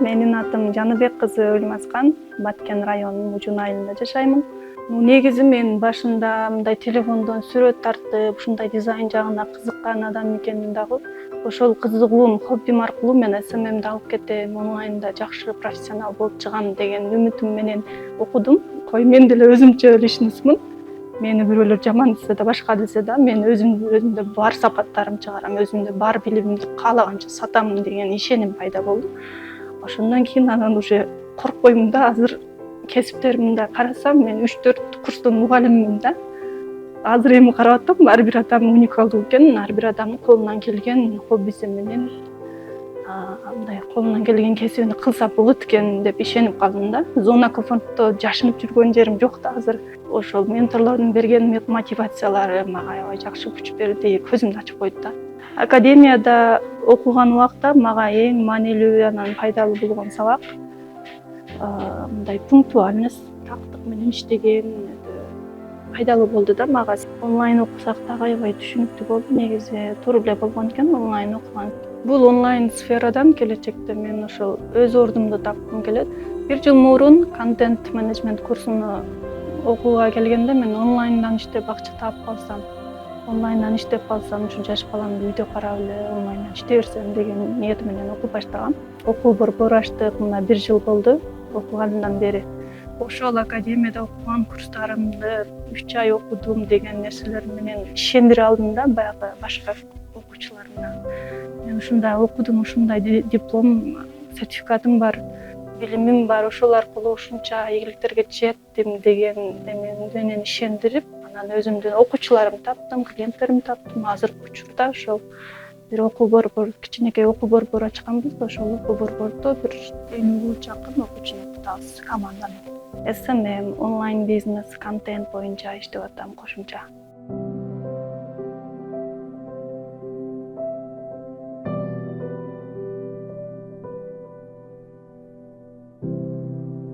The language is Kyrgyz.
Менин атым Жаныбек кызы Өлмаскан. Баткен районунун Мужун айылында жашаймын. Негизи мен башында мындай телефондон сүрөт тартып, ушундай дизайн жагына кызыккан адам экенмин дагы. Ошол кызыгуум, хоббим аркылуу мен СММди алып кетем, онлайнда жакшы профессионал болуп чыгам деген үмүтүм менен окудум. Кой мен деле өзүмчө личностмун. Мени бирөөлөр жаман десе да, башка десе да, мен өзүмдө бар сапаттарымды чыгарам, өзүмдө бар билимимди каалаганча сатам деген ишеним пайда болду. Ошондон кийин анан уже коркпоймун да. Азыр кесиптеримди карасам, мен 3-4 курстун мугалимимин да. Азыр эми карап атам, ар бир адам уникалдуу экен, ар бир адамдын колунан келген хоббиси менен мындай колунан келген кесибин кылса болот экен деп ишенип калдым да. Зона комфортто жашынып жүргөн жерим жок да азыр. Ошол менторлордун берген мотивациялары мага аябай жакшы күч берди, көзүмдү ачып койду да. Академияда окуган убакта мага эң маанилүү, анан пайдалуу болгон сабак мындай пунктуальность, тактык менен иштеген пайдалуу болду да мага. Онлайн окусак дагы аябай түшүнүктүү болду. Негизи туура эле болгон экен онлайн окуган. Бул онлайн сферадан келечекте мен ошол өз ордумду тапкым келет. 1 жыл мурун контент менеджмент курсуну окууга келгенде мен онлайндан иштеп акча таап калсам, онлайндан иштеп калсам, ушунча жаш баламды видео карап эле онлайндан иштей берсем деген ниет менен окуй баштагам. Окуу борбор ачтык, мына 1 жыл болду окуганымдан бери. Ошол академияда окуган курстарымды 3 ай окудум деген нерселер менен ишендире алдым да баягы башка окуучуларымды. Мен ушундай окудум, ушундай диплом, сертификатым бар, билимим бар, ошол аркылуу ушунча ийгиликтерге жеттим деген менен ишендирип, анан өзүмдүн окуучуларымды таптым, клиенттеримди таптым. Азыркы учурда ошол бир окуу борбор, кичинекей окуу борбор ачканбыз. Ошол окуу борбордо бир 50 чакын окуучуну окутабыз команда менен. SMM, онлайн бизнес, контент боюнча иштеп атам кошумча.